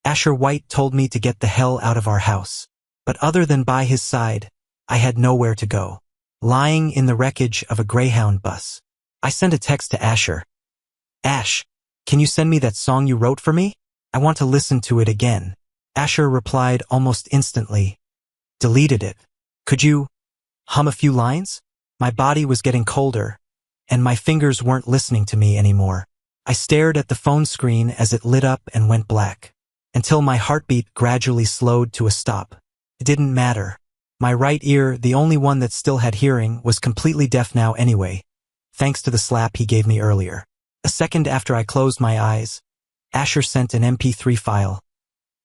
Asher White told me to get the hell out of our house. But other than by his side, I had nowhere to go. Lying in the wreckage of a Greyhound bus, I sent a text to Asher. Ash, can you send me that song you wrote for me? I want to listen to it again. Asher replied almost instantly. Deleted it. Could you hum a few lines? My body was getting colder, and my fingers weren't listening to me anymore. I stared at the phone screen as it lit up and went black, until my heartbeat gradually slowed to a stop. It didn't matter. My right ear, the only one that still had hearing, was completely deaf now anyway, thanks to the slap he gave me earlier. A second after I closed my eyes, Asher sent an MP3 file.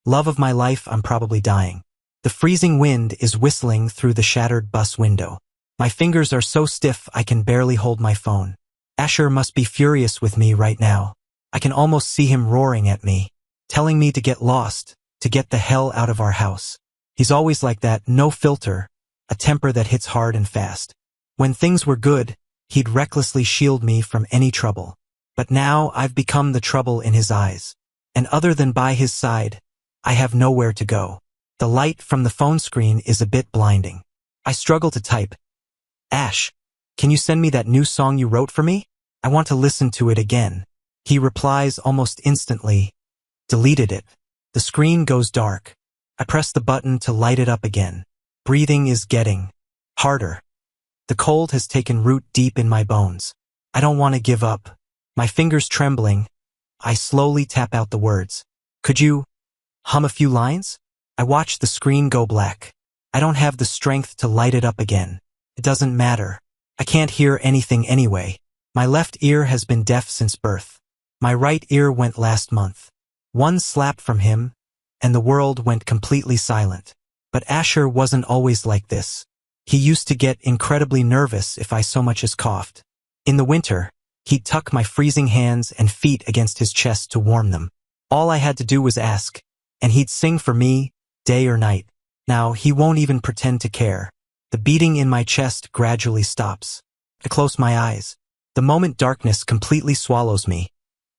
Love of my life, I'm probably dying. The freezing wind is whistling through the shattered bus window. My fingers are so stiff I can barely hold my phone. Asher must be furious with me right now. I can almost see him roaring at me, telling me to get lost, to get the hell out of our house. He's always like that, no filter, a temper that hits hard and fast. When things were good, he'd recklessly shield me from any trouble. But now I've become the trouble in his eyes. And other than by his side, I have nowhere to go. The light from the phone screen is a bit blinding. I struggle to type. Ash, can you send me that new song you wrote for me? I want to listen to it again. He replies almost instantly. Deleted it. The screen goes dark. I press the button to light it up again. Breathing is getting harder. The cold has taken root deep in my bones. I don't want to give up. My fingers trembling, I slowly tap out the words. Could you hum a few lines? I watch the screen go black. I don't have the strength to light it up again. It doesn't matter. I can't hear anything anyway. My left ear has been deaf since birth. My right ear went last month. One slap from him, and the world went completely silent. But Asher wasn't always like this. He used to get incredibly nervous if I so much as coughed. In the winter, he'd tuck my freezing hands and feet against his chest to warm them. All I had to do was ask, and he'd sing for me, day or night. Now, he won't even pretend to care. The beating in my chest gradually stops. I close my eyes. The moment darkness completely swallows me.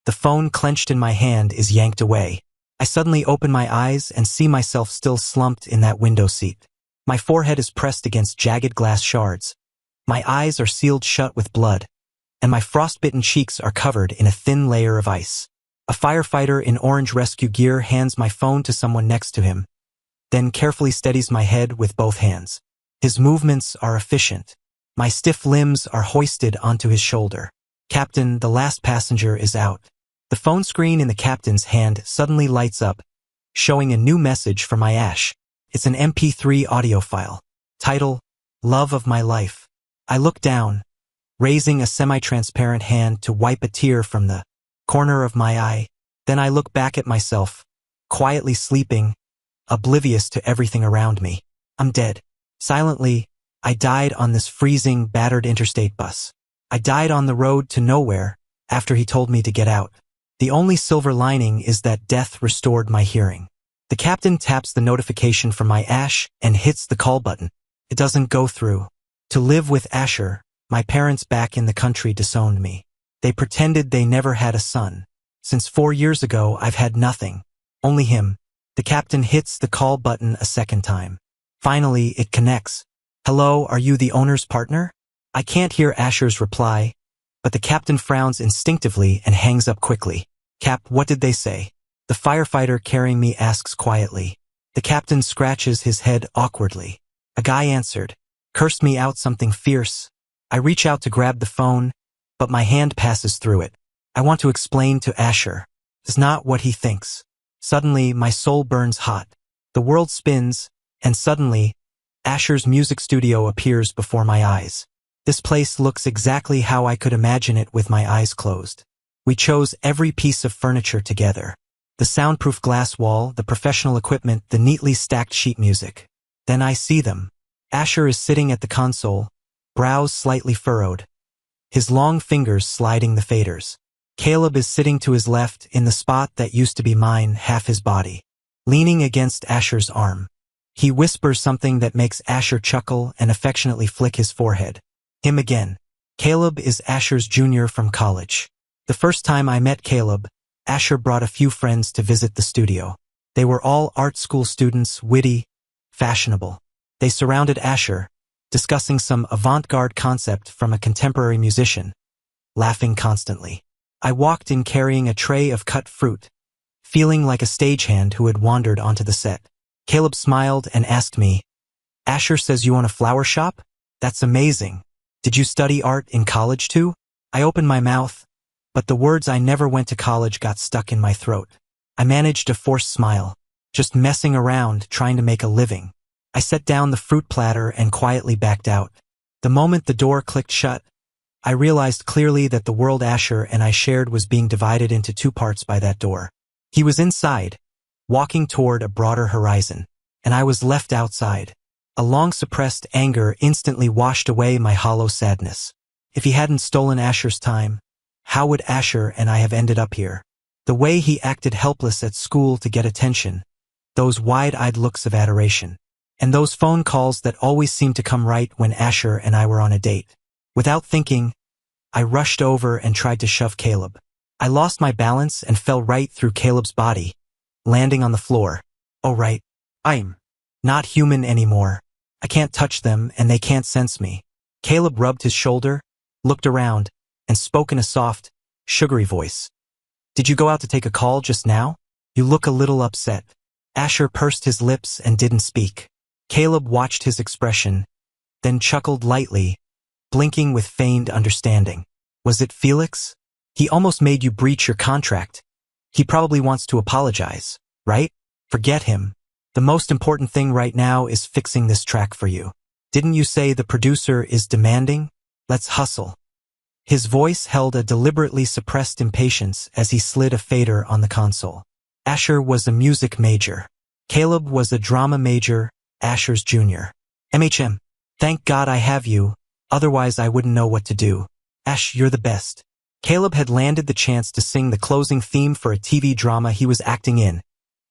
The phone clenched in my hand is yanked away. I suddenly open my eyes and see myself still slumped in that window seat. My forehead is pressed against jagged glass shards. My eyes are sealed shut with blood, and my frostbitten cheeks are covered in a thin layer of ice. A firefighter in orange rescue gear hands my phone to someone next to him, then carefully steadies my head with both hands. His movements are efficient. My stiff limbs are hoisted onto his shoulder. Captain, the last passenger is out. The phone screen in the captain's hand suddenly lights up, showing a new message for my Ash. It's an MP3 audio file. Title, Love of My Life. I look down, raising a semi-transparent hand to wipe a tear from the corner of my eye. Then I look back at myself, quietly sleeping, oblivious to everything around me. I'm dead. Silently, I died on this freezing, battered interstate bus. I died on the road to nowhere after he told me to get out. The only silver lining is that death restored my hearing. The captain taps the notification from my Ash and hits the call button. It doesn't go through. To live with Asher, my parents back in the country disowned me. They pretended they never had a son. Since 4 years ago, I've had nothing. Only him. The captain hits the call button a second time. Finally, it connects. Hello, are you the owner's partner? I can't hear Asher's reply, but the captain frowns instinctively and hangs up quickly. Cap, what did they say? The firefighter carrying me asks quietly. The captain scratches his head awkwardly. A guy answered. Cursed me out something fierce. I reach out to grab the phone, but my hand passes through it. I want to explain to Asher. It's not what he thinks. Suddenly, my soul burns hot. The world spins, and suddenly, Asher's music studio appears before my eyes. This place looks exactly how I could imagine it with my eyes closed. We chose every piece of furniture together. The soundproof glass wall, the professional equipment, the neatly stacked sheet music. Then I see them. Asher is sitting at the console, brows slightly furrowed, his long fingers sliding the faders. Caleb is sitting to his left in the spot that used to be mine, half his body, leaning against Asher's arm. He whispers something that makes Asher chuckle and affectionately flick his forehead. Him again. Caleb is Asher's junior from college. The first time I met Caleb, Asher brought a few friends to visit the studio. They were all art school students, witty, fashionable. They surrounded Asher, discussing some avant-garde concept from a contemporary musician, laughing constantly. I walked in carrying a tray of cut fruit, feeling like a stagehand who had wandered onto the set. Caleb smiled and asked me, "Asher says you own a flower shop? That's amazing. Did you study art in college too?" I opened my mouth, but the words "I never went to college" got stuck in my throat. I managed a forced smile, just messing around, trying to make a living. I set down the fruit platter and quietly backed out. The moment the door clicked shut, I realized clearly that the world Asher and I shared was being divided into two parts by that door. He was inside, walking toward a broader horizon, and I was left outside. A long-suppressed anger instantly washed away my hollow sadness. If he hadn't stolen Asher's time, how would Asher and I have ended up here? The way he acted helpless at school to get attention, those wide-eyed looks of adoration, and those phone calls that always seemed to come right when Asher and I were on a date. Without thinking, I rushed over and tried to shove Caleb. I lost my balance and fell right through Caleb's body, landing on the floor. Oh right, I'm not human anymore. I can't touch them and they can't sense me. Caleb rubbed his shoulder, looked around, and spoke in a soft, sugary voice. "Did you go out to take a call just now? You look a little upset." Asher pursed his lips and didn't speak. Caleb watched his expression, then chuckled lightly, blinking with feigned understanding. "Was it Felix? He almost made you breach your contract. He probably wants to apologize, right? Forget him. The most important thing right now is fixing this track for you. Didn't you say the producer is demanding? Let's hustle." His voice held a deliberately suppressed impatience as he slid a fader on the console. Asher was a music major. Caleb was a drama major, Asher's junior. "MHM, thank God I have you, otherwise I wouldn't know what to do. Ash, you're the best." Caleb had landed the chance to sing the closing theme for a TV drama he was acting in,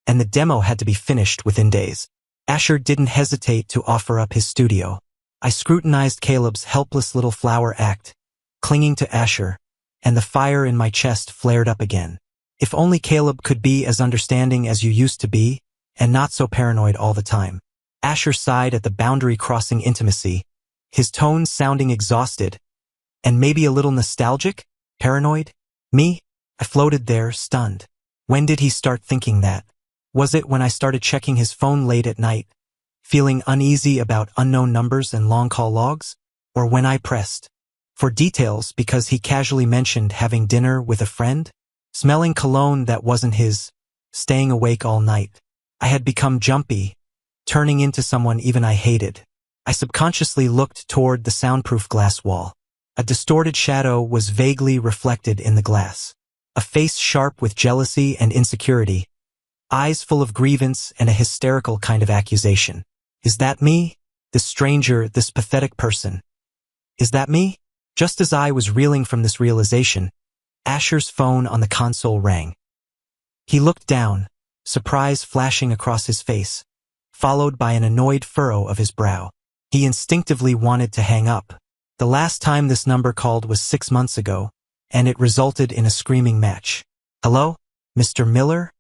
and the demo had to be finished within days. Asher didn't hesitate to offer up his studio. I scrutinized Caleb's helpless little flower act, clinging to Asher, and the fire in my chest flared up again. If only Caleb could be as understanding as you used to be, and not so paranoid all the time. Asher sighed at the boundary-crossing intimacy, his tones sounding exhausted, and maybe a little nostalgic? Paranoid? Me? I floated there, stunned. When did he start thinking that? Was it when I started checking his phone late at night, feeling uneasy about unknown numbers and long-call logs? Or when I pressed for details because he casually mentioned having dinner with a friend? Smelling cologne that wasn't his? Staying awake all night? I had become jumpy, turning into someone even I hated. I subconsciously looked toward the soundproof glass wall. A distorted shadow was vaguely reflected in the glass. A face sharp with jealousy and insecurity. Eyes full of grievance and a hysterical kind of accusation. Is that me? This stranger, this pathetic person. Is that me? Just as I was reeling from this realization, Asher's phone on the console rang. He looked down, surprise flashing across his face, followed by an annoyed furrow of his brow. He instinctively wanted to hang up. The last time this number called was 6 months ago, and it resulted in a screaming match. "Hello, Mr. Miller?"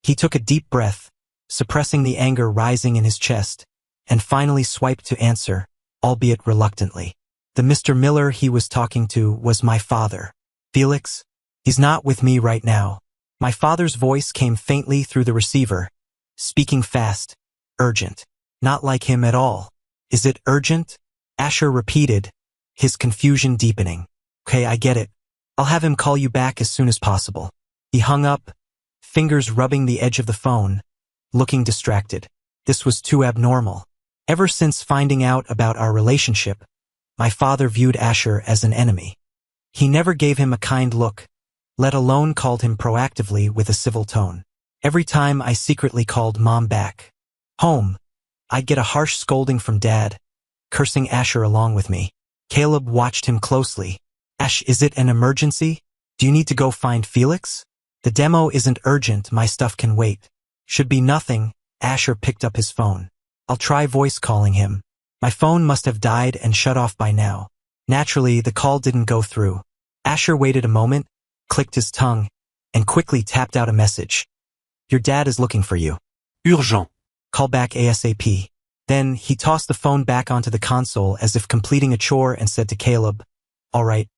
He took a deep breath, suppressing the anger rising in his chest, and finally swiped to answer, albeit reluctantly. The Mr. Miller he was talking to was my father. "Felix? He's not with me right now." My father's voice came faintly through the receiver, speaking fast, urgent. "Not like him at all. Is it urgent?" Asher repeated, his confusion deepening. "Okay, I get it. I'll have him call you back as soon as possible." He hung up, fingers rubbing the edge of the phone, looking distracted. This was too abnormal. Ever since finding out about our relationship, my father viewed Asher as an enemy. He never gave him a kind look, let alone called him proactively with a civil tone. Every time I secretly called Mom back home, I'd get a harsh scolding from Dad, cursing Asher along with me. Caleb watched him closely. "Ash, is it an emergency? Do you need to go find Felix?" "The demo isn't urgent, my stuff can wait." "Should be nothing." Asher picked up his phone. "I'll try voice calling him." My phone must have died and shut off by now. Naturally, the call didn't go through. Asher waited a moment, clicked his tongue, and quickly tapped out a message. Your dad is looking for you. Urgent. Call back ASAP. Then he tossed the phone back onto the console as if completing a chore and said to Caleb, "All right,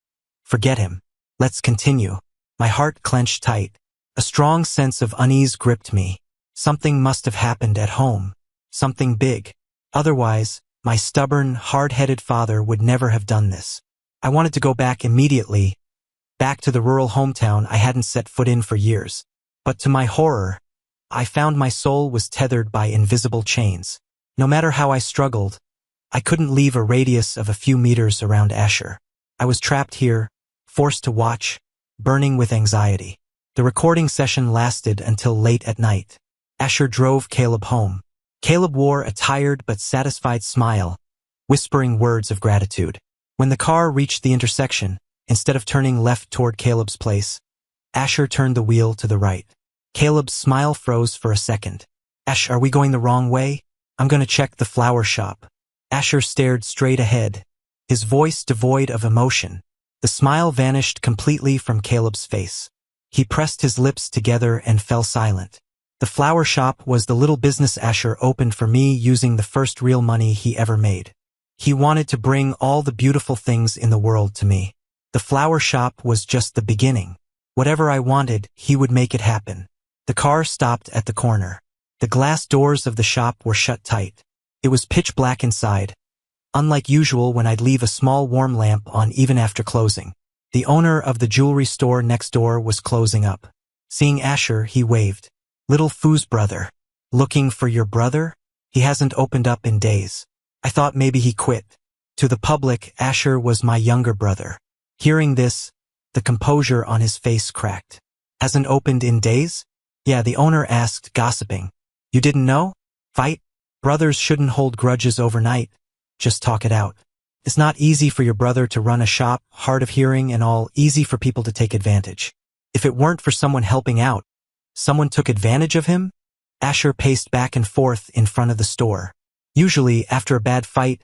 forget him. Let's continue." My heart clenched tight. A strong sense of unease gripped me. Something must have happened at home. Something big. Otherwise, my stubborn, hard-headed father would never have done this. I wanted to go back immediately, back to the rural hometown I hadn't set foot in for years. But to my horror, I found my soul was tethered by invisible chains. No matter how I struggled, I couldn't leave a radius of a few meters around Asher. I was trapped here, forced to watch, burning with anxiety. The recording session lasted until late at night. Asher drove Caleb home. Caleb wore a tired but satisfied smile, whispering words of gratitude. When the car reached the intersection, instead of turning left toward Caleb's place, Asher turned the wheel to the right. Caleb's smile froze for a second. "Ash, are we going the wrong way? I'm gonna check the flower shop." Asher stared straight ahead, his voice devoid of emotion. The smile vanished completely from Caleb's face. He pressed his lips together and fell silent. The flower shop was the little business Asher opened for me using the first real money he ever made. He wanted to bring all the beautiful things in the world to me. The flower shop was just the beginning. Whatever I wanted, he would make it happen. The car stopped at the corner. The glass doors of the shop were shut tight. It was pitch black inside, unlike usual when I'd leave a small warm lamp on even after closing. The owner of the jewelry store next door was closing up. Seeing Asher, he waved. "Little Foo's brother. Looking for your brother? He hasn't opened up in days. I thought maybe he quit." To the public, Asher was my younger brother. Hearing this, the composure on his face cracked. "Hasn't opened in days?" "Yeah," the owner asked, gossiping. "You didn't know? Fight? Brothers shouldn't hold grudges overnight. Just talk it out. It's not easy for your brother to run a shop, hard of hearing and all, easy for people to take advantage. If it weren't for someone helping out, someone took advantage of him?" Asher paced back and forth in front of the store. Usually, after a bad fight,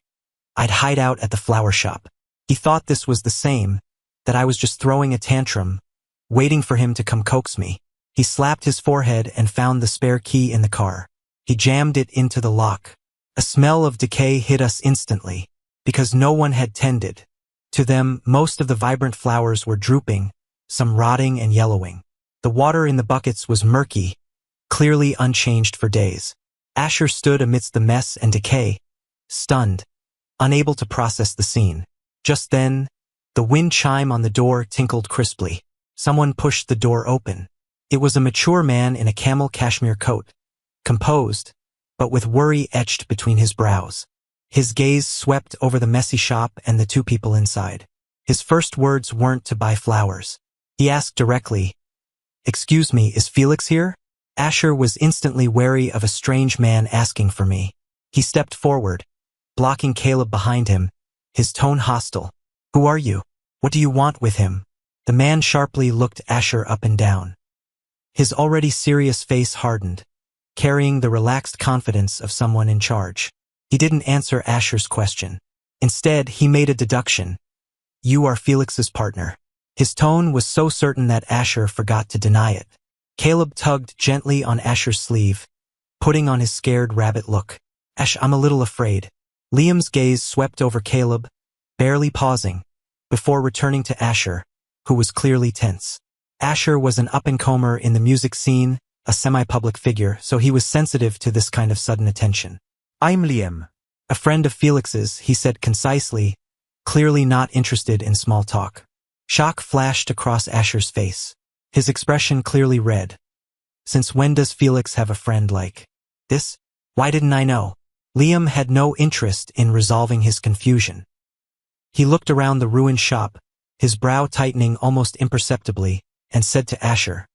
I'd hide out at the flower shop. He thought this was the same, that I was just throwing a tantrum, waiting for him to come coax me. He slapped his forehead and found the spare key in the car. He jammed it into the lock. A smell of decay hit us instantly, because no one had tended to them. Most of the vibrant flowers were drooping, some rotting and yellowing. The water in the buckets was murky, clearly unchanged for days. Asher stood amidst the mess and decay, stunned, unable to process the scene. Just then, the wind chime on the door tinkled crisply. Someone pushed the door open. It was a mature man in a camel cashmere coat, composed, but with worry etched between his brows. His gaze swept over the messy shop and the two people inside. His first words weren't to buy flowers. He asked directly, "Excuse me, is Felix here?" Asher was instantly wary of a strange man asking for me. He stepped forward, blocking Caleb behind him, his tone hostile. "Who are you? What do you want with him?" The man sharply looked Asher up and down. His already serious face hardened, carrying the relaxed confidence of someone in charge. He didn't answer Asher's question. Instead, he made a deduction. "You are Felix's partner." His tone was so certain that Asher forgot to deny it. Caleb tugged gently on Asher's sleeve, putting on his scared rabbit look. "Ash, I'm a little afraid." Liam's gaze swept over Caleb, barely pausing, before returning to Asher, who was clearly tense. Asher was an up-and-comer in the music scene, a semi-public figure, so he was sensitive to this kind of sudden attention. "I'm Liam." "A friend of Felix's," he said concisely, clearly not interested in small talk. Shock flashed across Asher's face. His expression clearly read, "Since when does Felix have a friend like this? Why didn't I know?" Liam had no interest in resolving his confusion. He looked around the ruined shop, his brow tightening almost imperceptibly, and said to Asher,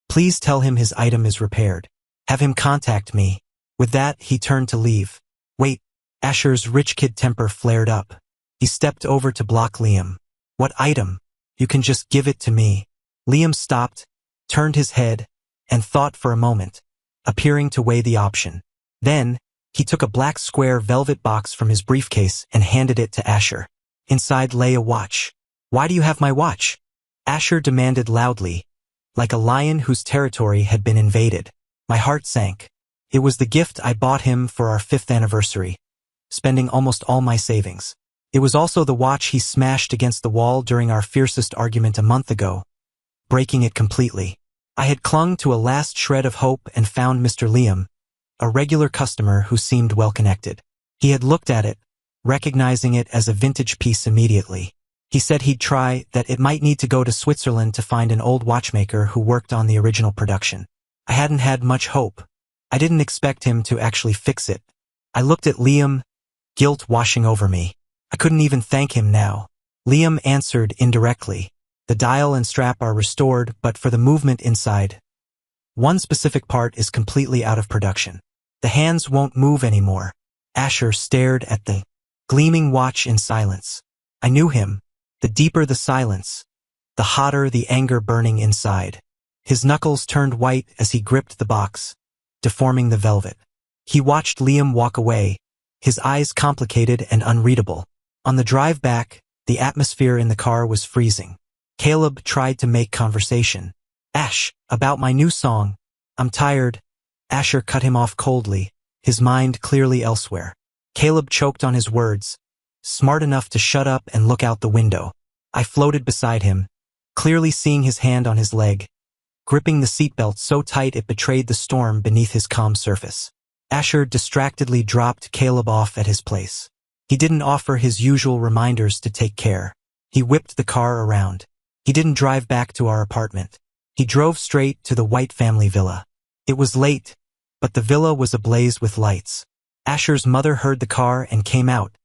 "Please tell him his item is repaired. Have him contact me." With that, he turned to leave. "Wait." Asher's rich kid temper flared up. He stepped over to block Liam. "What item? You can just give it to me." Liam stopped, turned his head, and thought for a moment, appearing to weigh the option. Then, he took a black square velvet box from his briefcase and handed it to Asher. Inside lay a watch. "Why do you have my watch?" Asher demanded loudly, like a lion whose territory had been invaded. My heart sank. It was the gift I bought him for our 5th anniversary, spending almost all my savings. It was also the watch he smashed against the wall during our fiercest argument a month ago, breaking it completely. I had clung to a last shred of hope and found Mr. Liam, a regular customer who seemed well-connected. He had looked at it, recognizing it as a vintage piece immediately. He said he'd try that it might need to go to Switzerland to find an old watchmaker who worked on the original production. I hadn't had much hope. I didn't expect him to actually fix it. I looked at Liam, guilt washing over me. I couldn't even thank him now. Liam answered indirectly. The dial and strap are restored, but for the movement inside, one specific part is completely out of production. The hands won't move anymore. Asher stared at the gleaming watch in silence. I knew him. The deeper the silence, the hotter the anger burning inside. His knuckles turned white as he gripped the box, deforming the velvet. He watched Liam walk away, his eyes complicated and unreadable. On the drive back, the atmosphere in the car was freezing. Caleb tried to make conversation. Ash, about my new song. I'm tired. Asher cut him off coldly, his mind clearly elsewhere. Caleb choked on his words, smart enough to shut up and look out the window. I floated beside him, clearly seeing his hand on his leg, gripping the seatbelt so tight it betrayed the storm beneath his calm surface. Asher distractedly dropped Caleb off at his place. He didn't offer his usual reminders to take care. He whipped the car around. He didn't drive back to our apartment. He drove straight to the White family villa. It was late, but the villa was ablaze with lights. Asher's mother heard the car and came out,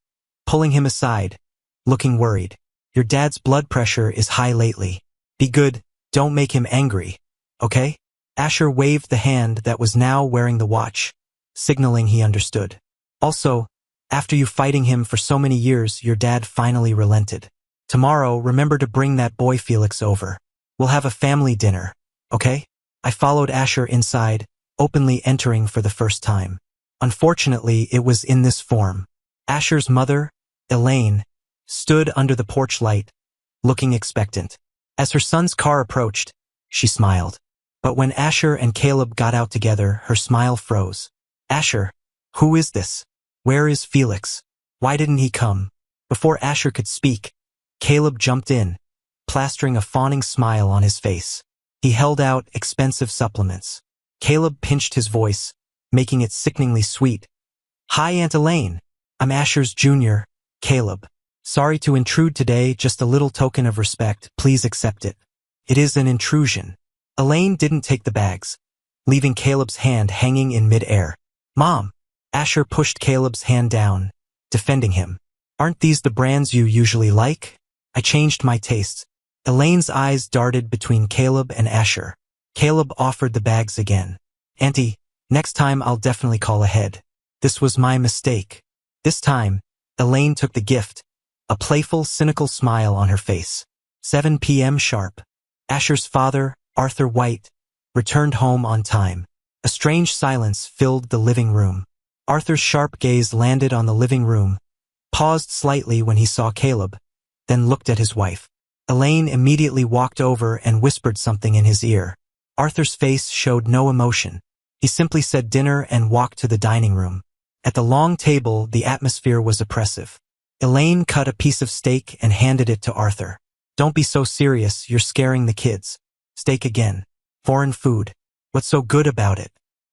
pulling him aside, looking worried. Your dad's blood pressure is high lately. Be good, don't make him angry, okay? Asher waved the hand that was now wearing the watch, signaling he understood. Also, after you fighting him for so many years, your dad finally relented. Tomorrow, remember to bring that boy Felix over. We'll have a family dinner, okay? I followed Asher inside, openly entering for the first time. Unfortunately, it was in this form. Asher's mother, Elaine, stood under the porch light, looking expectant. As her son's car approached, she smiled. But when Asher and Caleb got out together, her smile froze. Asher, who is this? Where is Felix? Why didn't he come? Before Asher could speak, Caleb jumped in, plastering a fawning smile on his face. He held out expensive supplements. Caleb pinched his voice, making it sickeningly sweet. Hi, Aunt Elaine. I'm Asher's junior, Caleb. Sorry to intrude today, just a little token of respect. Please accept it. It is an intrusion. Elaine didn't take the bags, leaving Caleb's hand hanging in mid-air. Mom! Asher pushed Caleb's hand down, defending him. Aren't these the brands you usually like? I changed my tastes. Elaine's eyes darted between Caleb and Asher. Caleb offered the bags again. Auntie, next time I'll definitely call ahead. This was my mistake. This time, Elaine took the gift, a playful, cynical smile on her face. 7 p.m. sharp. Asher's father, Arthur White, returned home on time. A strange silence filled the living room. Arthur's sharp gaze landed on the living room, paused slightly when he saw Caleb, then looked at his wife. Elaine immediately walked over and whispered something in his ear. Arthur's face showed no emotion. He simply said dinner and walked to the dining room. At the long table, the atmosphere was oppressive. Elaine cut a piece of steak and handed it to Arthur. Don't be so serious, you're scaring the kids. Steak again. Foreign food. What's so good about it?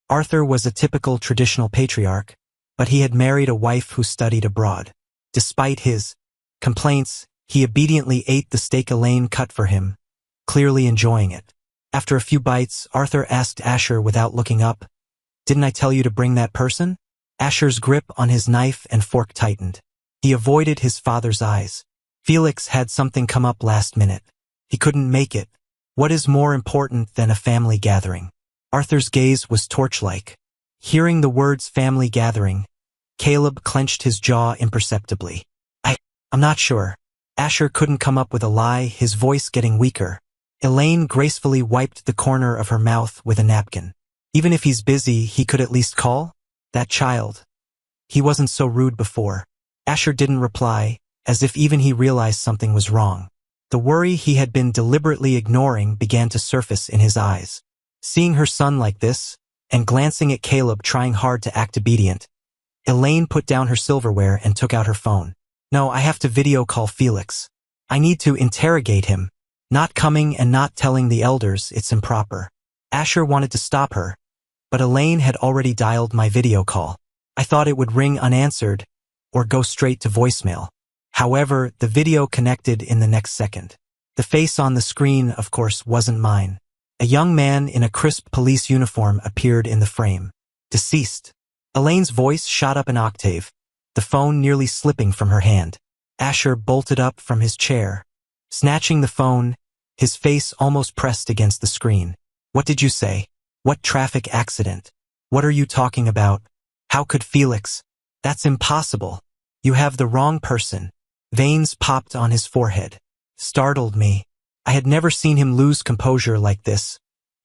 Arthur was a typical traditional patriarch, but he had married a wife who studied abroad. Despite his complaints, he obediently ate the steak Elaine cut for him, clearly enjoying it. After a few bites, Arthur asked Asher without looking up, Didn't I tell you to bring that person? Asher's grip on his knife and fork tightened. He avoided his father's eyes. Felix had something come up last minute. He couldn't make it. What is more important than a family gathering? Arthur's gaze was torch-like. Hearing the words family gathering, Caleb clenched his jaw imperceptibly. I'm not sure. Asher couldn't come up with a lie, his voice getting weaker. Elaine gracefully wiped the corner of her mouth with a napkin. Even if he's busy, he could at least call? That child. He wasn't so rude before. Asher didn't reply, as if even he realized something was wrong. The worry he had been deliberately ignoring began to surface in his eyes. Seeing her son like this, and glancing at Caleb trying hard to act obedient. Elaine put down her silverware and took out her phone. No, I have to video call Felix. I need to interrogate him. Not coming and not telling the elders, it's improper. Asher wanted to stop her, but Elaine had already dialed my video call. I thought it would ring unanswered or go straight to voicemail. However, the video connected in the next second. The face on the screen, of course, wasn't mine. A young man in a crisp police uniform appeared in the frame. Deceased. Elaine's voice shot up an octave, the phone nearly slipping from her hand. Asher bolted up from his chair, snatching the phone, his face almost pressed against the screen. What did you say? What traffic accident? What are you talking about? How could Felix? That's impossible. You have the wrong person. Veins popped on his forehead. Startled me. I had never seen him lose composure like this,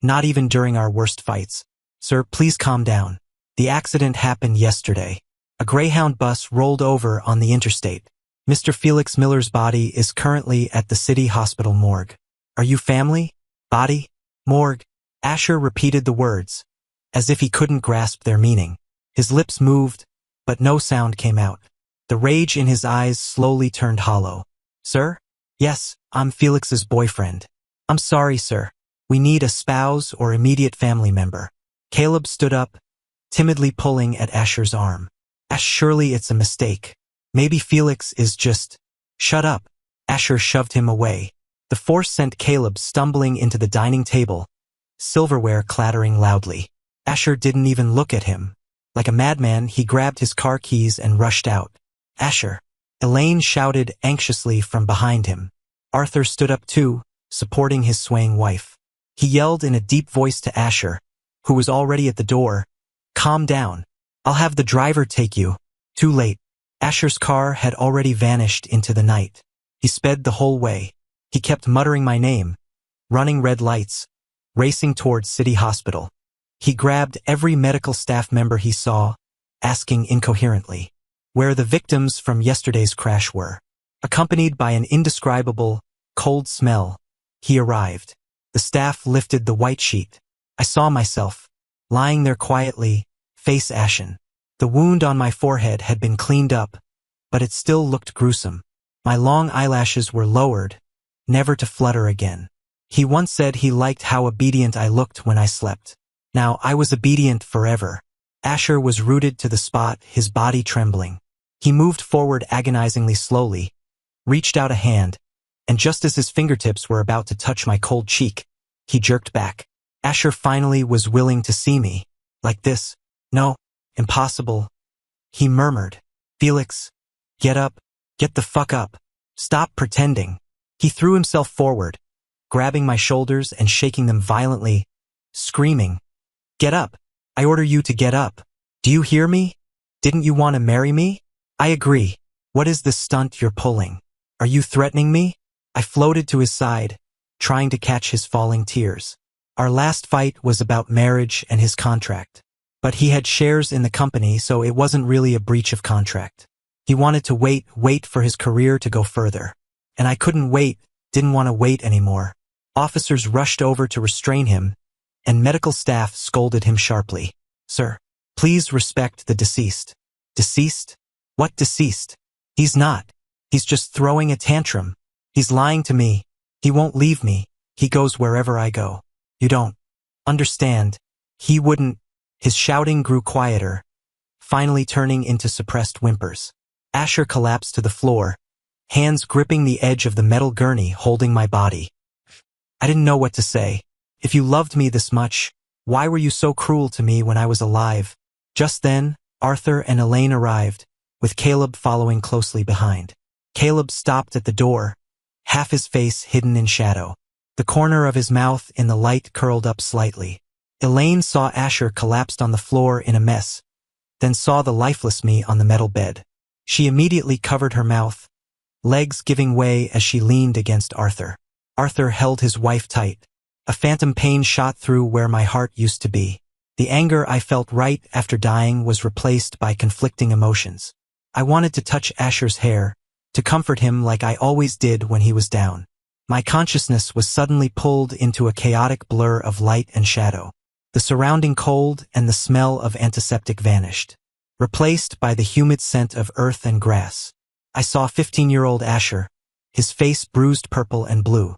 not even during our worst fights. Sir, please calm down. The accident happened yesterday. A Greyhound bus rolled over on the interstate. Mr. Felix Miller's body is currently at the city hospital morgue. Are you family? Body? Morgue? Asher repeated the words, as if he couldn't grasp their meaning. His lips moved, but no sound came out. The rage in his eyes slowly turned hollow. Sir? Yes, I'm Felix's boyfriend. I'm sorry, sir. We need a spouse or immediate family member. Caleb stood up, timidly pulling at Asher's arm. Ash, surely it's a mistake. Maybe Felix is just... Shut up. Asher shoved him away. The force sent Caleb stumbling into the dining table, silverware clattering loudly. Asher didn't even look at him. Like a madman, he grabbed his car keys and rushed out. Asher. Elaine shouted anxiously from behind him. Arthur stood up too, supporting his swaying wife. He yelled in a deep voice to Asher, who was already at the door, Calm down. I'll have the driver take you. Too late. Asher's car had already vanished into the night. He sped the whole way. He kept muttering my name, running red lights, racing towards City Hospital. He grabbed every medical staff member he saw, asking incoherently where the victims from yesterday's crash were. Accompanied by an indescribable, cold smell, he arrived. The staff lifted the white sheet. I saw myself, lying there quietly, face ashen. The wound on my forehead had been cleaned up, but it still looked gruesome. My long eyelashes were lowered, never to flutter again. He once said he liked how obedient I looked when I slept. Now I was obedient forever. Asher was rooted to the spot, his body trembling. He moved forward agonizingly slowly, reached out a hand, and just as his fingertips were about to touch my cold cheek, he jerked back. Asher finally was willing to see me. Like this. No, impossible. He murmured. Felix, get up, get the fuck up. Stop pretending. He threw himself forward, grabbing my shoulders and shaking them violently, screaming. Get up. I order you to get up. Do you hear me? Didn't you want to marry me? I agree. What is this stunt you're pulling? Are you threatening me? I floated to his side, trying to catch his falling tears. Our last fight was about marriage and his contract. But he had shares in the company, so it wasn't really a breach of contract. He wanted to wait for his career to go further. And I couldn't wait, didn't want to wait anymore. Officers rushed over to restrain him, and medical staff scolded him sharply. Sir, please respect the deceased. Deceased? What deceased? He's not. He's just throwing a tantrum. He's lying to me. He won't leave me. He goes wherever I go. You don't understand. He wouldn't. His shouting grew quieter, finally turning into suppressed whimpers. Asher collapsed to the floor, hands gripping the edge of the metal gurney holding my body. I didn't know what to say. If you loved me this much, why were you so cruel to me when I was alive? Just then, Arthur and Elaine arrived, with Caleb following closely behind. Caleb stopped at the door, half his face hidden in shadow. The corner of his mouth in the light curled up slightly. Elaine saw Asher collapsed on the floor in a mess, then saw the lifeless me on the metal bed. She immediately covered her mouth, legs giving way as she leaned against Arthur. Arthur held his wife tight. A phantom pain shot through where my heart used to be. The anger I felt right after dying was replaced by conflicting emotions. I wanted to touch Asher's hair, to comfort him like I always did when he was down. My consciousness was suddenly pulled into a chaotic blur of light and shadow. The surrounding cold and the smell of antiseptic vanished, replaced by the humid scent of earth and grass. I saw 15-year-old Asher, his face bruised purple and blue.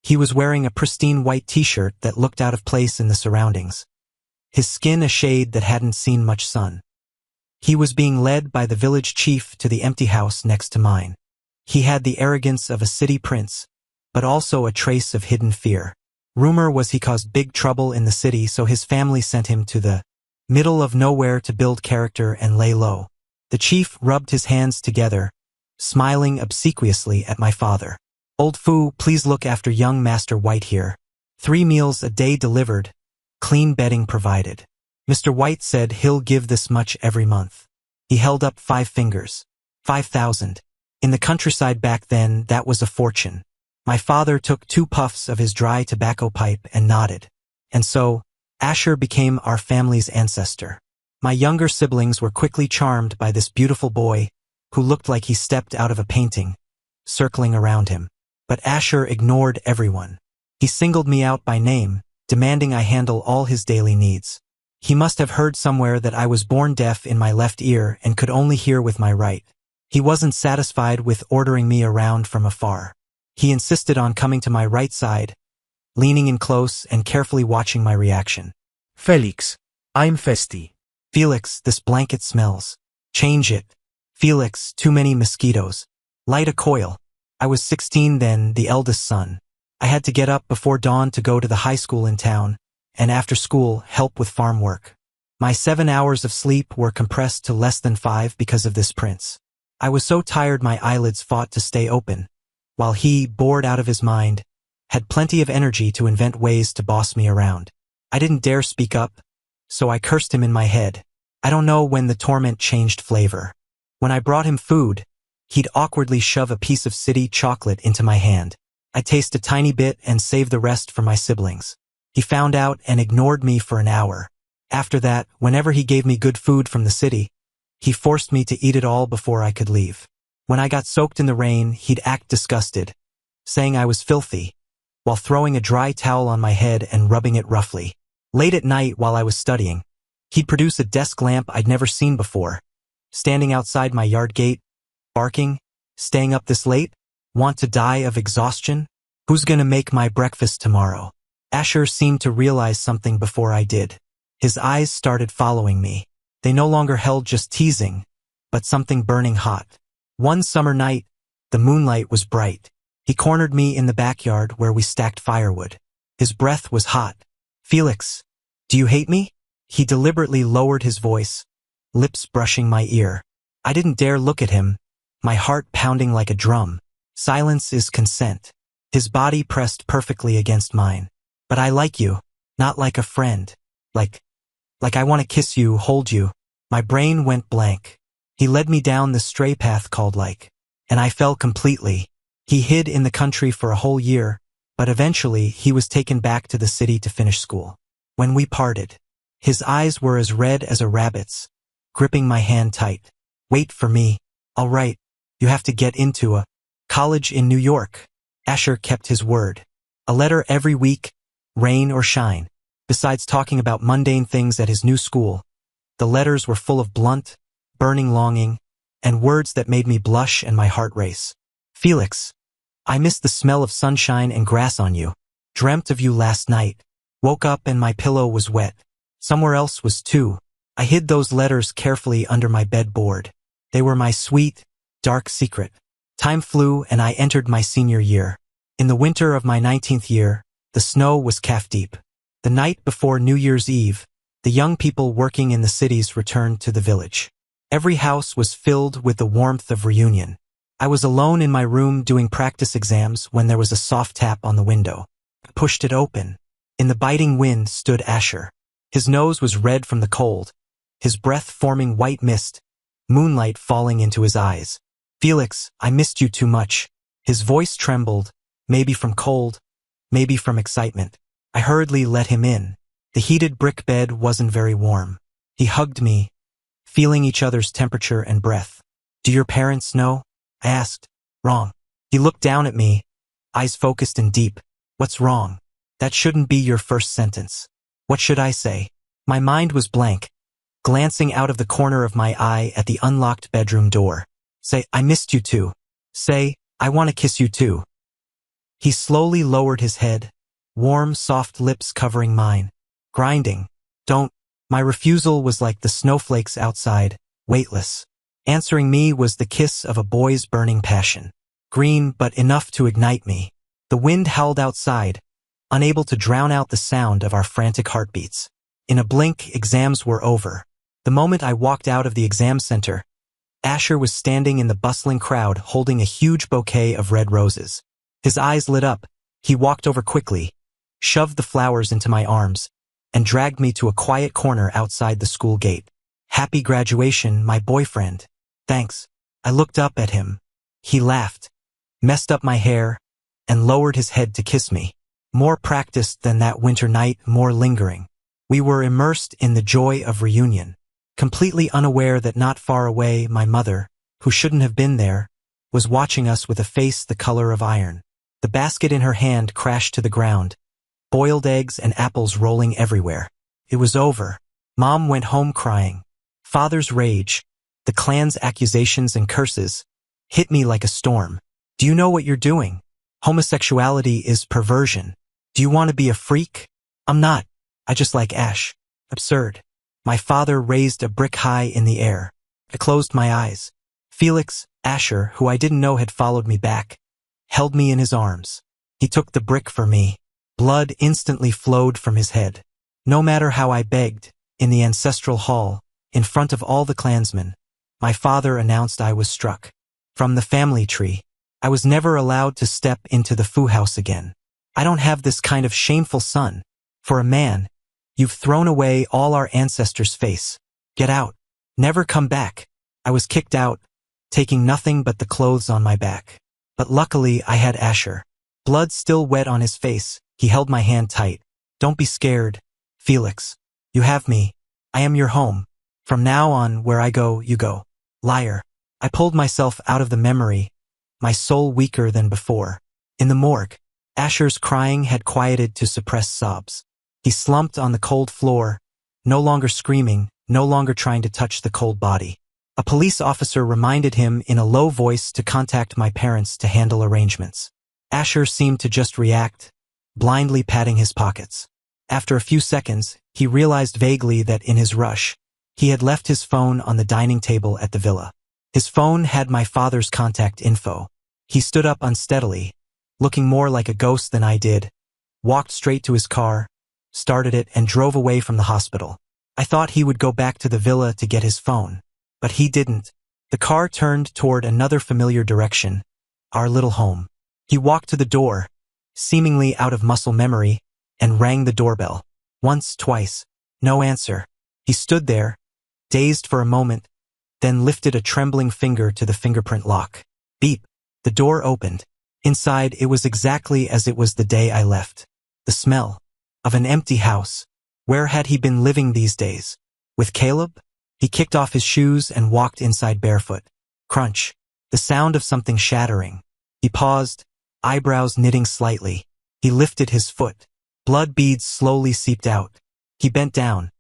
He was wearing a pristine white t-shirt that looked out of place in the surroundings, his skin a shade that hadn't seen much sun. He was being led by the village chief to the empty house next to mine. He had the arrogance of a city prince, but also a trace of hidden fear. Rumor was he caused big trouble in the city, so his family sent him to the middle of nowhere to build character and lay low. The chief rubbed his hands together, smiling obsequiously at my father. "Old Fu, please look after young Master White here. 3 meals a day delivered, clean bedding provided. Mr. White said he'll give this much every month." He held up 5 fingers. 5,000. In the countryside back then, that was a fortune. My father took 2 puffs of his dry tobacco pipe and nodded. And so, Asher became our family's ancestor. My younger siblings were quickly charmed by this beautiful boy, who looked like he stepped out of a painting, circling around him. But Asher ignored everyone. He singled me out by name, demanding I handle all his daily needs. He must have heard somewhere that I was born deaf in my left ear and could only hear with my right. He wasn't satisfied with ordering me around from afar. He insisted on coming to my right side, leaning in close and carefully watching my reaction. "Felix, I'm Festi." "Felix, this blanket smells. Change it." "Felix, too many mosquitoes. Light a coil." I was 16 then, the eldest son. I had to get up before dawn to go to the high school in town, and after school, help with farm work. My 7 hours of sleep were compressed to less than 5 because of this prince. I was so tired my eyelids fought to stay open, while he, bored out of his mind, had plenty of energy to invent ways to boss me around. I didn't dare speak up, so I cursed him in my head. I don't know when the torment changed flavor. When I brought him food, he'd awkwardly shove a piece of city chocolate into my hand. I'd taste a tiny bit and save the rest for my siblings. He found out and ignored me for an hour. After that, whenever he gave me good food from the city, he forced me to eat it all before I could leave. When I got soaked in the rain, he'd act disgusted, saying I was filthy, while throwing a dry towel on my head and rubbing it roughly. Late at night while I was studying, he'd produce a desk lamp I'd never seen before, standing outside my yard gate, barking, "Staying up this late? Want to die of exhaustion? Who's gonna make my breakfast tomorrow?" Asher seemed to realize something before I did. His eyes started following me. They no longer held just teasing, but something burning hot. One summer night, the moonlight was bright. He cornered me in the backyard where we stacked firewood. His breath was hot. "Felix, do you hate me?" He deliberately lowered his voice, lips brushing my ear. I didn't dare look at him, my heart pounding like a drum. Silence is consent. His body pressed perfectly against mine. "But I like you, not like a friend. Like I want to kiss you, hold you." My brain went blank. He led me down the stray path called like, and I fell completely. He hid in the country for a whole year, but eventually he was taken back to the city to finish school. When we parted, his eyes were as red as a rabbit's, gripping my hand tight. "Wait for me. All right. You have to get into a college in New York." Asher kept his word. A letter every week, rain or shine. Besides talking about mundane things at his new school, the letters were full of blunt, burning longing, and words that made me blush and my heart race. "Felix, I missed the smell of sunshine and grass on you. Dreamt of you last night. Woke up and my pillow was wet. Somewhere else was too." I hid those letters carefully under my bedboard. They were my sweet, dark secret. Time flew and I entered my senior year. In the winter of my 19th year, the snow was calf-deep. The night before New Year's Eve, the young people working in the cities returned to the village. Every house was filled with the warmth of reunion. I was alone in my room doing practice exams when there was a soft tap on the window. I pushed it open. In the biting wind stood Asher. His nose was red from the cold, his breath forming white mist, moonlight falling into his eyes. "Felix, I missed you too much." His voice trembled, maybe from cold, maybe from excitement. I hurriedly let him in. The heated brick bed wasn't very warm. He hugged me, feeling each other's temperature and breath. "Do your parents know?" I asked. "Wrong." He looked down at me, eyes focused and deep. "What's wrong? That shouldn't be your first sentence." What should I say? My mind was blank, glancing out of the corner of my eye at the unlocked bedroom door. Say, I missed you too. Say, I want to kiss you too. He slowly lowered his head, warm, soft lips covering mine. Grinding. Don't. My refusal was like the snowflakes outside, weightless. Answering me was the kiss of a boy's burning passion. Green, but enough to ignite me. The wind howled outside, unable to drown out the sound of our frantic heartbeats. In a blink, exams were over. The moment I walked out of the exam center, Asher was standing in the bustling crowd holding a huge bouquet of red roses. His eyes lit up. He walked over quickly, shoved the flowers into my arms, and dragged me to a quiet corner outside the school gate. Happy graduation, my boyfriend. Thanks. I looked up at him. He laughed, messed up my hair, and lowered his head to kiss me. More practiced than that winter night, more lingering. We were immersed in the joy of reunion, completely unaware that not far away my mother, who shouldn't have been there, was watching us with a face the color of iron. The basket in her hand crashed to the ground, boiled eggs and apples rolling everywhere. It was over. Mom went home crying. Father's rage, the clan's accusations and curses, hit me like a storm. Do you know what you're doing? Homosexuality is perversion. Do you want to be a freak? I'm not. I just like Ash. Absurd. My father raised a brick high in the air. I closed my eyes. Felix, Asher, who I didn't know had followed me back, held me in his arms. He took the brick for me. Blood instantly flowed from his head. No matter how I begged, in the ancestral hall, in front of all the clansmen, my father announced I was struck. From the family tree, I was never allowed to step into the foo house again. I don't have this kind of shameful son. For a man, you've thrown away all our ancestors' face. Get out. Never come back. I was kicked out, taking nothing but the clothes on my back. But luckily I had Asher. Blood still wet on his face, he held my hand tight. Don't be scared, Felix. You have me. I am your home. From now on, where I go, you go. Liar. I pulled myself out of the memory, my soul weaker than before. In the morgue, Asher's crying had quieted to suppressed sobs. He slumped on the cold floor, no longer screaming, no longer trying to touch the cold body. A police officer reminded him in a low voice to contact my parents to handle arrangements. Asher seemed to just react, blindly patting his pockets. After a few seconds, he realized vaguely that in his rush, he had left his phone on the dining table at the villa. His phone had my father's contact info. He stood up unsteadily, looking more like a ghost than I did, walked straight to his car, started it, and drove away from the hospital. I thought he would go back to the villa to get his phone. But he didn't. The car turned toward another familiar direction, our little home. He walked to the door, seemingly out of muscle memory, and rang the doorbell. Once, twice. No answer. He stood there, dazed for a moment, then lifted a trembling finger to the fingerprint lock. Beep. The door opened. Inside, it was exactly as it was the day I left. The smell of an empty house. Where had he been living these days? With Caleb? He kicked off his shoes and walked inside barefoot. Crunch. The sound of something shattering. He paused, eyebrows knitting slightly. He lifted his foot. Blood beads slowly seeped out. He bent down,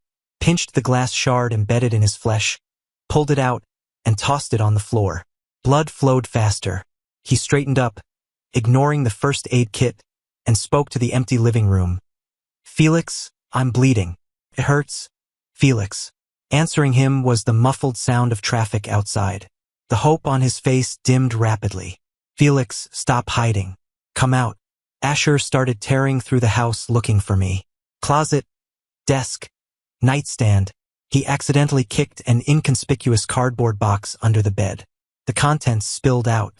pinched the glass shard embedded in his flesh, pulled it out, and tossed it on the floor. Blood flowed faster. He straightened up, ignoring the first aid kit, and spoke to the empty living room. Felix, I'm bleeding. It hurts. Felix. Answering him was the muffled sound of traffic outside. The hope on his face dimmed rapidly. Felix, stop hiding. Come out. Asher started tearing through the house looking for me. Closet, desk, nightstand. He accidentally kicked an inconspicuous cardboard box under the bed. The contents spilled out.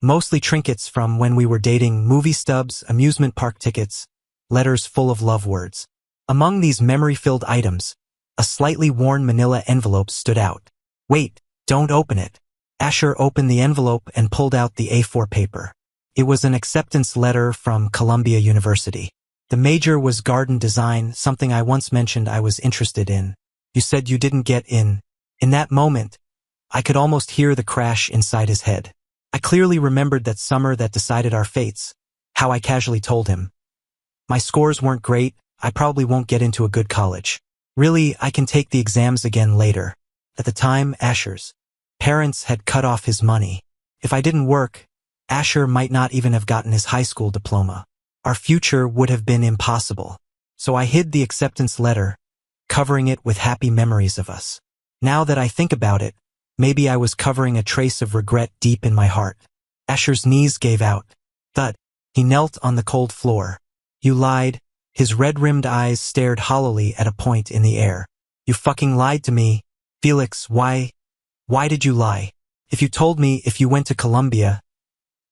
Mostly trinkets from when we were dating, movie stubs, amusement park tickets, letters full of love words. Among these memory-filled items, a slightly worn manila envelope stood out. Wait, don't open it. Asher opened the envelope and pulled out the A4 paper. It was an acceptance letter from Columbia University. The major was garden design, something I once mentioned I was interested in. You said you didn't get in. In that moment, I could almost hear the crash inside his head. I clearly remembered that summer that decided our fates, how I casually told him. My scores weren't great, I probably won't get into a good college. Really, I can take the exams again later. At the time, Asher's parents had cut off his money. If I didn't work, Asher might not even have gotten his high school diploma. Our future would have been impossible. So I hid the acceptance letter, covering it with happy memories of us. Now that I think about it, maybe I was covering a trace of regret deep in my heart. Asher's knees gave out. Thud. He knelt on the cold floor. You lied. His red-rimmed eyes stared hollowly at a point in the air. You fucking lied to me. Felix, why did you lie? If you told me if you went to Columbia,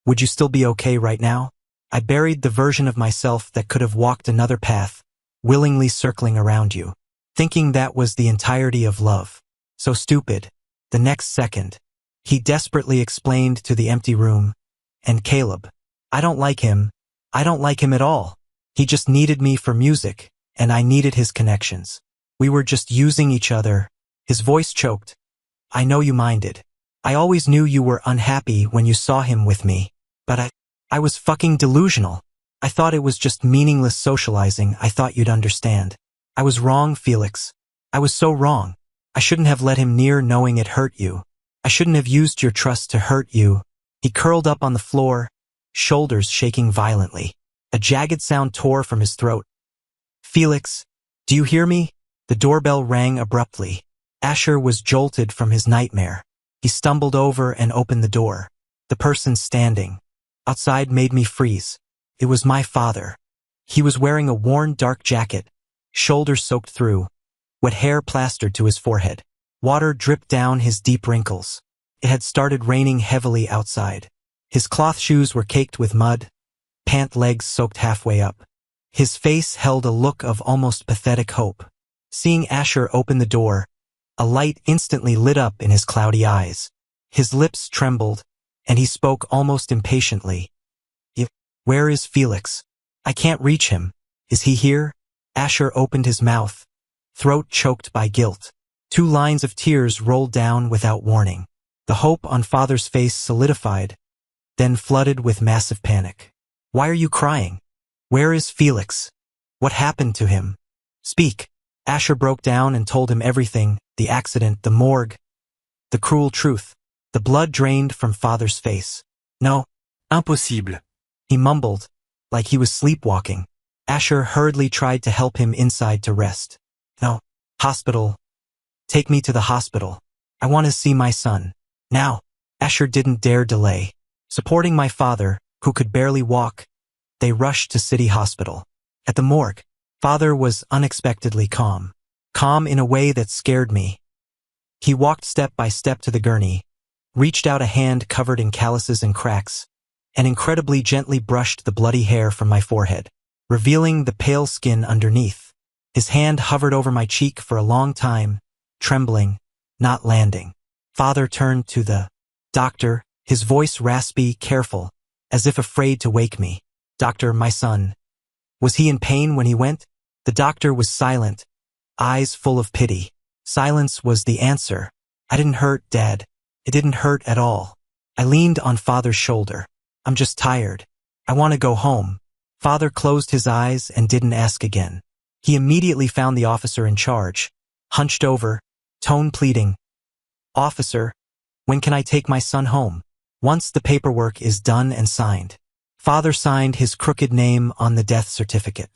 would you still be okay right now? I buried the version of myself that could have walked another path, willingly circling around you, thinking that was the entirety of love. So stupid. The next second, he desperately explained to the empty room, and Caleb. I don't like him. I don't like him at all. He just needed me for music, and I needed his connections. We were just using each other. His voice choked. I know you minded. I always knew you were unhappy when you saw him with me, but I was fucking delusional. I thought it was just meaningless socializing. I thought you'd understand. I was wrong, Felix. I was so wrong. I shouldn't have let him near knowing it hurt you. I shouldn't have used your trust to hurt you. He curled up on the floor, shoulders shaking violently. A jagged sound tore from his throat. Felix, do you hear me? The doorbell rang abruptly. Asher was jolted from his nightmare. He stumbled over and opened the door. The person standing outside made me freeze. It was my father. He was wearing a worn dark jacket, shoulders soaked through, wet hair plastered to his forehead. Water dripped down his deep wrinkles. It had started raining heavily outside. His cloth shoes were caked with mud, pant legs soaked halfway up. His face held a look of almost pathetic hope. Seeing Asher open the door, a light instantly lit up in his cloudy eyes. His lips trembled, and he spoke almost impatiently. Where is Felix? I can't reach him. Is he here? Asher opened his mouth, throat choked by guilt. 2 lines of tears rolled down without warning. The hope on father's face solidified, then flooded with massive panic. Why are you crying? Where is Felix? What happened to him? Speak. Asher broke down and told him everything, the accident, the morgue, the cruel truth. The blood drained from father's face. No. Impossible. He mumbled, like he was sleepwalking. Asher hurriedly tried to help him inside to rest. No. Hospital. Take me to the hospital. I want to see my son. Now. Asher didn't dare delay. Supporting my father, who could barely walk, they rushed to City Hospital. At the morgue, father was unexpectedly calm. Calm in a way that scared me. He walked step by step to the gurney, reached out a hand covered in calluses and cracks, and incredibly gently brushed the bloody hair from my forehead, revealing the pale skin underneath. His hand hovered over my cheek for a long time, trembling, not landing. Father turned to the doctor, his voice raspy, careful, as if afraid to wake me. Doctor, my son. Was he in pain when he went? The doctor was silent, eyes full of pity. Silence was the answer. I didn't hurt, Dad. It didn't hurt at all. I leaned on Father's shoulder. I'm just tired. I want to go home. Father closed his eyes and didn't ask again. He immediately found the officer in charge, hunched over, tone pleading. Officer, when can I take my son home? Once the paperwork is done and signed. Father signed his crooked name on the death certificate.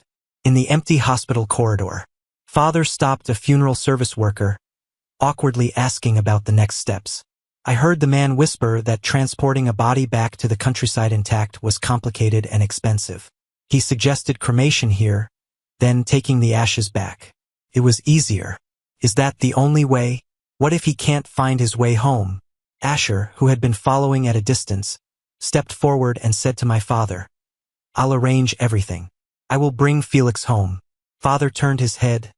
In the empty hospital corridor, Father stopped a funeral service worker, awkwardly asking about the next steps. I heard the man whisper that transporting a body back to the countryside intact was complicated and expensive. He suggested cremation here, then taking the ashes back. It was easier. Is that the only way? What if he can't find his way home? Asher, who had been following at a distance, stepped forward and said to my father, I'll arrange everything. I will bring Felix home. Father turned his head,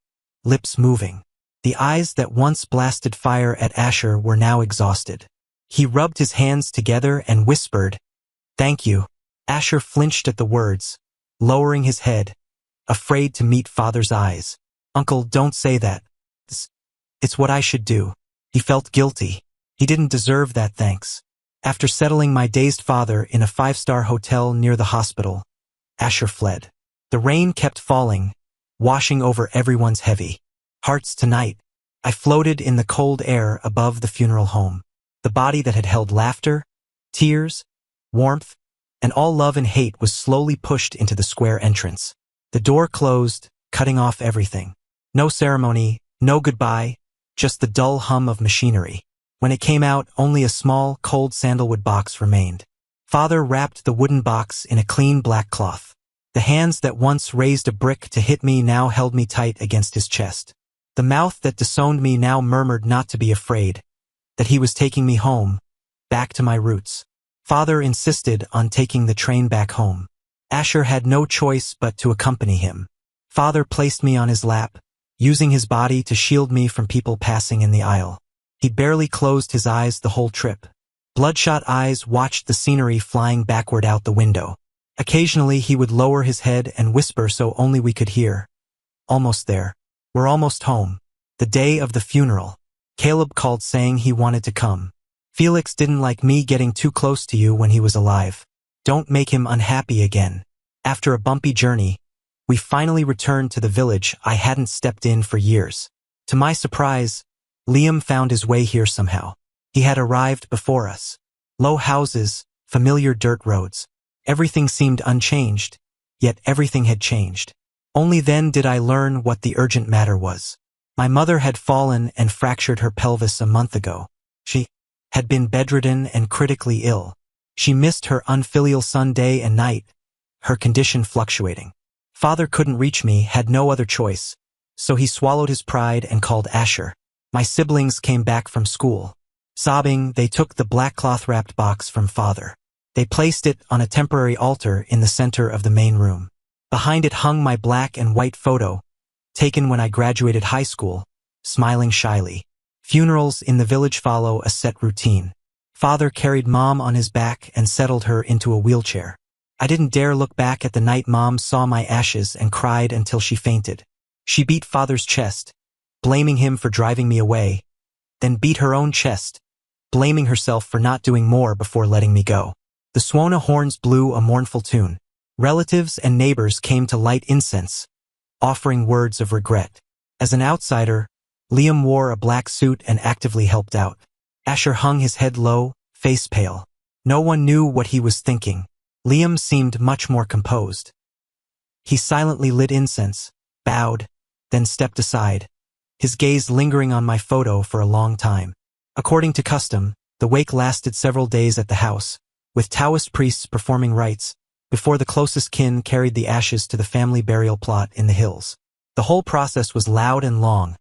lips moving. The eyes that once blasted fire at Asher were now exhausted. He rubbed his hands together and whispered, Thank you. Asher flinched at the words, lowering his head, afraid to meet Father's eyes. Uncle, don't say that. It's what I should do. He felt guilty. He didn't deserve that thanks. After settling my dazed father in a 5-star hotel near the hospital, Asher fled. The rain kept falling, washing over everyone's heavy hearts tonight. I floated in the cold air above the funeral home. The body that had held laughter, tears, warmth, and all love and hate was slowly pushed into the square entrance. The door closed, cutting off everything. No ceremony, no goodbye, just the dull hum of machinery. When it came out, only a small, cold sandalwood box remained. Father wrapped the wooden box in a clean black cloth. The hands that once raised a brick to hit me now held me tight against his chest. The mouth that disowned me now murmured not to be afraid, that he was taking me home, back to my roots. Father insisted on taking the train back home. Asher had no choice but to accompany him. Father placed me on his lap, using his body to shield me from people passing in the aisle. He barely closed his eyes the whole trip. Bloodshot eyes watched the scenery flying backward out the window. Occasionally he would lower his head and whisper so only we could hear. Almost there. We're almost home. The day of the funeral. Caleb called saying he wanted to come. Felix didn't like me getting too close to you when he was alive. Don't make him unhappy again. After a bumpy journey, we finally returned to the village I hadn't stepped in for years. To my surprise, Liam found his way here somehow. He had arrived before us. Low houses, familiar dirt roads. Everything seemed unchanged, yet everything had changed. Only then did I learn what the urgent matter was. My mother had fallen and fractured her pelvis a month ago. She had been bedridden and critically ill. She missed her unfilial son day and night, her condition fluctuating. Father couldn't reach me, had no other choice, so he swallowed his pride and called Asher. My siblings came back from school. Sobbing, they took the black cloth-wrapped box from Father. They placed it on a temporary altar in the center of the main room. Behind it hung my black and white photo, taken when I graduated high school, smiling shyly. Funerals in the village follow a set routine. Father carried Mom on his back and settled her into a wheelchair. I didn't dare look back at the night Mom saw my ashes and cried until she fainted. She beat Father's chest, blaming him for driving me away, then beat her own chest, blaming herself for not doing more before letting me go. The Swana horns blew a mournful tune. Relatives and neighbors came to light incense, offering words of regret. As an outsider, Liam wore a black suit and actively helped out. Asher hung his head low, face pale. No one knew what he was thinking. Liam seemed much more composed. He silently lit incense, bowed, then stepped aside, his gaze lingering on my photo for a long time. According to custom, the wake lasted several days at the house, with Taoist priests performing rites, before the closest kin carried the ashes to the family burial plot in the hills. The whole process was loud and long,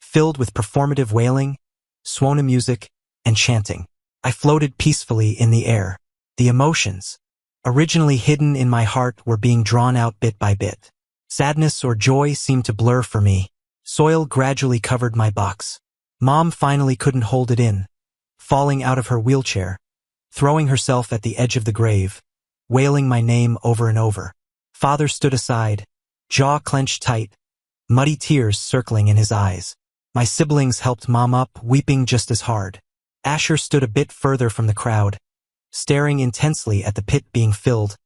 filled with performative wailing, Swana music, and chanting. I floated peacefully in the air. The emotions, originally hidden in my heart, were being drawn out bit by bit. Sadness or joy seemed to blur for me. Soil gradually covered my box. Mom finally couldn't hold it in, falling out of her wheelchair, throwing herself at the edge of the grave, wailing my name over and over. Father stood aside, jaw clenched tight, muddy tears circling in his eyes. My siblings helped Mom up, weeping just as hard. Asher stood a bit further from the crowd, staring intensely at the pit being filled,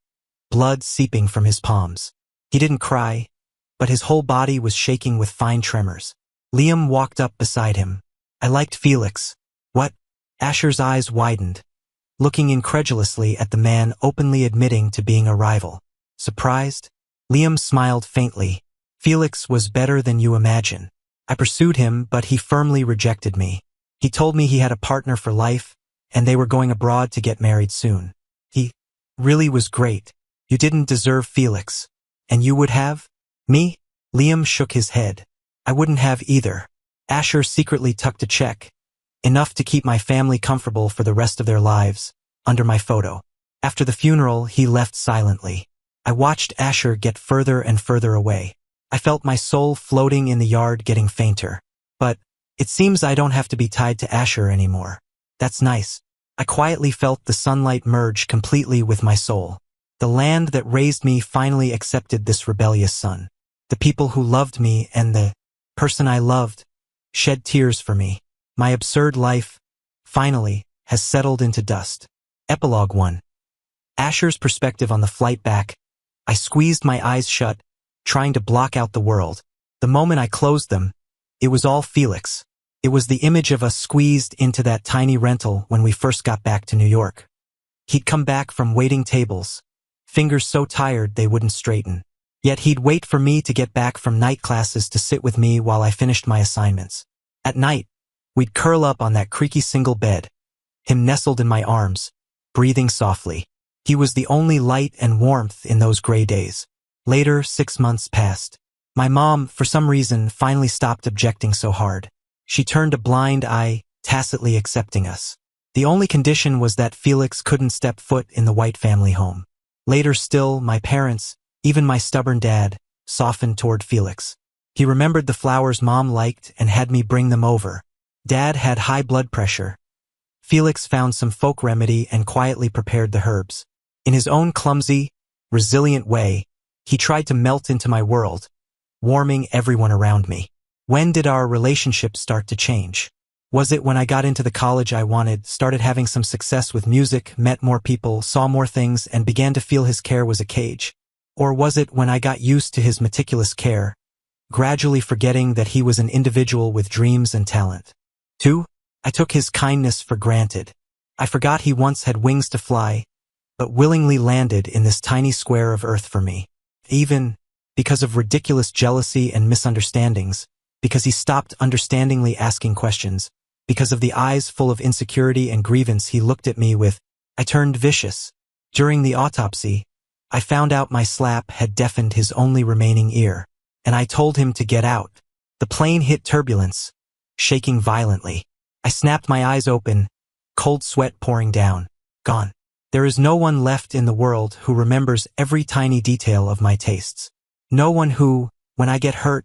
blood seeping from his palms. He didn't cry, but his whole body was shaking with fine tremors. Liam walked up beside him. I liked Felix. What? Asher's eyes widened, looking incredulously at the man openly admitting to being a rival. Surprised? Liam smiled faintly. Felix was better than you imagine. I pursued him, but he firmly rejected me. He told me he had a partner for life, and they were going abroad to get married soon. He really was great. You didn't deserve Felix. And you would have? Me? Liam shook his head. I wouldn't have either. Asher secretly tucked a check, enough to keep my family comfortable for the rest of their lives, under my photo. After the funeral, he left silently. I watched Asher get further and further away. I felt my soul floating in the yard, getting fainter. But it seems I don't have to be tied to Asher anymore. That's nice. I quietly felt the sunlight merge completely with my soul. The land that raised me finally accepted this rebellious son. The people who loved me and the person I loved shed tears for me. My absurd life, finally, has settled into dust. Epilogue 1. Asher's perspective on the flight back. I squeezed my eyes shut, trying to block out the world. The moment I closed them, it was all Felix. It was the image of us squeezed into that tiny rental when we first got back to New York. He'd come back from waiting tables, fingers so tired they wouldn't straighten. Yet he'd wait for me to get back from night classes to sit with me while I finished my assignments. At night, we'd curl up on that creaky single bed, him nestled in my arms, breathing softly. He was the only light and warmth in those gray days. Later, 6 months passed. My mom, for some reason, finally stopped objecting so hard. She turned a blind eye, tacitly accepting us. The only condition was that Felix couldn't step foot in the white family home. Later still, my parents, even my stubborn dad, softened toward Felix. He remembered the flowers Mom liked and had me bring them over. Dad had high blood pressure. Felix found some folk remedy and quietly prepared the herbs. In his own clumsy, resilient way, he tried to melt into my world, warming everyone around me. When did our relationship start to change? Was it when I got into the college I wanted, started having some success with music, met more people, saw more things, and began to feel his care was a cage? Or was it when I got used to his meticulous care, gradually forgetting that he was an individual with dreams and talent? 2. I took his kindness for granted. I forgot he once had wings to fly, but willingly landed in this tiny square of earth for me. Even because of ridiculous jealousy and misunderstandings, because he stopped understandingly asking questions, because of the eyes full of insecurity and grievance he looked at me with, I turned vicious. During the autopsy, I found out my slap had deafened his only remaining ear, and I told him to get out. The plane hit turbulence, shaking violently. I snapped my eyes open, cold sweat pouring down. Gone. There is no one left in the world who remembers every tiny detail of my tastes. No one who, when I get hurt,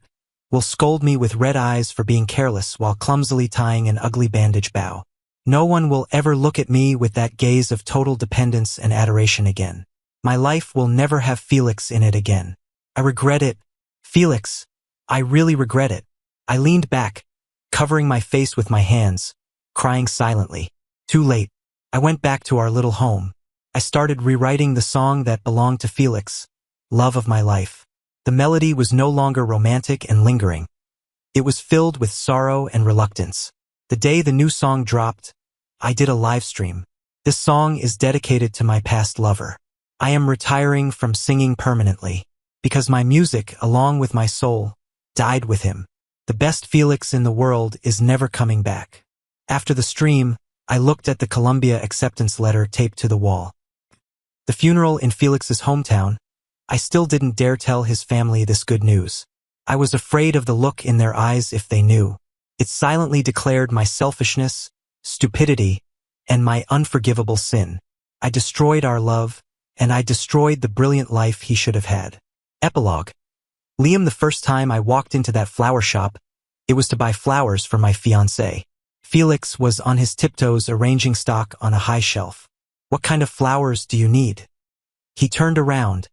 will scold me with red eyes for being careless while clumsily tying an ugly bandage bow. No one will ever look at me with that gaze of total dependence and adoration again. My life will never have Felix in it again. I regret it. Felix, I really regret it. I leaned back, covering my face with my hands, crying silently. Too late. I went back to our little home. I started rewriting the song that belonged to Felix, love of my life. The melody was no longer romantic and lingering. It was filled with sorrow and reluctance. The day the new song dropped, I did a live stream. This song is dedicated to my past lover. I am retiring from singing permanently, because my music, along with my soul, died with him. The best Felix in the world is never coming back. After the stream, I looked at the Columbia acceptance letter taped to the wall. The funeral in Felix's hometown, I still didn't dare tell his family this good news. I was afraid of the look in their eyes if they knew. It silently declared my selfishness, stupidity, and my unforgivable sin. I destroyed our love, and I destroyed the brilliant life he should have had. Epilogue. Liam, the first time I walked into that flower shop, it was to buy flowers for my fiancée. Felix was on his tiptoes arranging stock on a high shelf. What kind of flowers do you need? He turned around,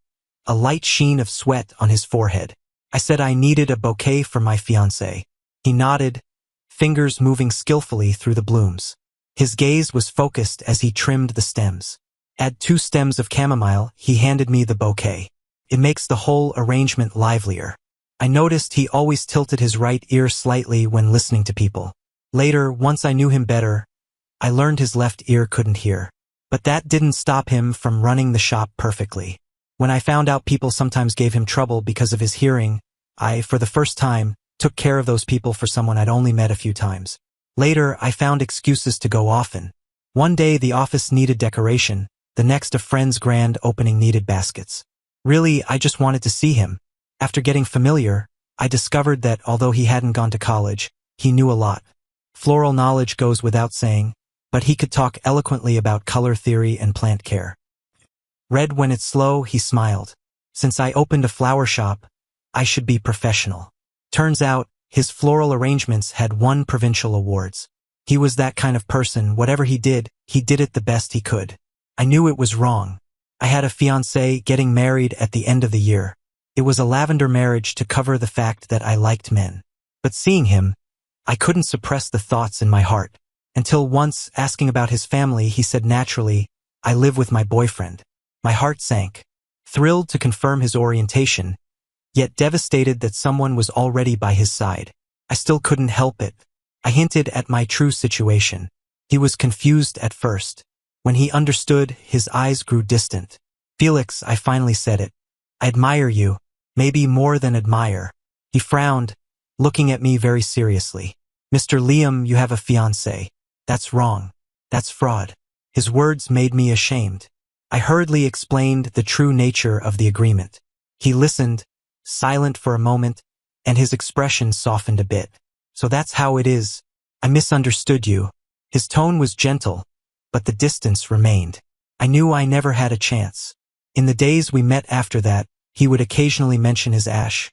a light sheen of sweat on his forehead. I said I needed a bouquet for my fiancée. He nodded, fingers moving skillfully through the blooms. His gaze was focused as he trimmed the stems. Add 2 stems of chamomile, he handed me the bouquet. It makes the whole arrangement livelier. I noticed he always tilted his right ear slightly when listening to people. Later, once I knew him better, I learned his left ear couldn't hear. But that didn't stop him from running the shop perfectly. When I found out people sometimes gave him trouble because of his hearing, I, for the first time, took care of those people for someone I'd only met a few times. Later, I found excuses to go often. One day the office needed decoration, the next a friend's grand opening needed baskets. Really, I just wanted to see him. After getting familiar, I discovered that although he hadn't gone to college, he knew a lot. Floral knowledge goes without saying, but he could talk eloquently about color theory and plant care. Red when it's slow, he smiled. Since I opened a flower shop, I should be professional. Turns out, his floral arrangements had won provincial awards. He was that kind of person, whatever he did it the best he could. I knew it was wrong. I had a fiancé getting married at the end of the year. It was a lavender marriage to cover the fact that I liked men. But seeing him, I couldn't suppress the thoughts in my heart. Until once, asking about his family, he said naturally, I live with my boyfriend. My heart sank. Thrilled to confirm his orientation, yet devastated that someone was already by his side. I still couldn't help it. I hinted at my true situation. He was confused at first. When he understood, his eyes grew distant. Felix, I finally said it. I admire you, maybe more than admire. He frowned, looking at me very seriously. Mr. Liam, you have a fiancé. That's wrong. That's fraud. His words made me ashamed. I hurriedly explained the true nature of the agreement. He listened, silent for a moment, and his expression softened a bit. So that's how it is. I misunderstood you. His tone was gentle, but the distance remained. I knew I never had a chance. In the days we met after that, he would occasionally mention his Ash,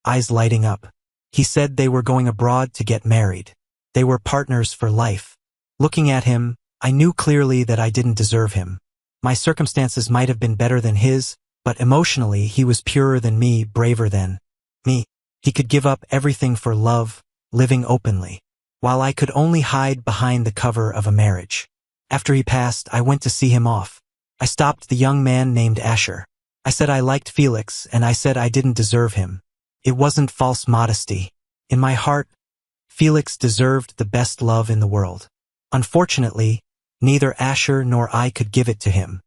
eyes lighting up. He said they were going abroad to get married. They were partners for life. Looking at him, I knew clearly that I didn't deserve him. My circumstances might have been better than his, but emotionally he was purer than me, braver than me. He could give up everything for love, living openly, while I could only hide behind the cover of a marriage. After he passed, I went to see him off. I stopped the young man named Asher. I said I liked Felix, and I said I didn't deserve him. It wasn't false modesty. In my heart, Felix deserved the best love in the world. Unfortunately, neither Asher nor I could give it to him.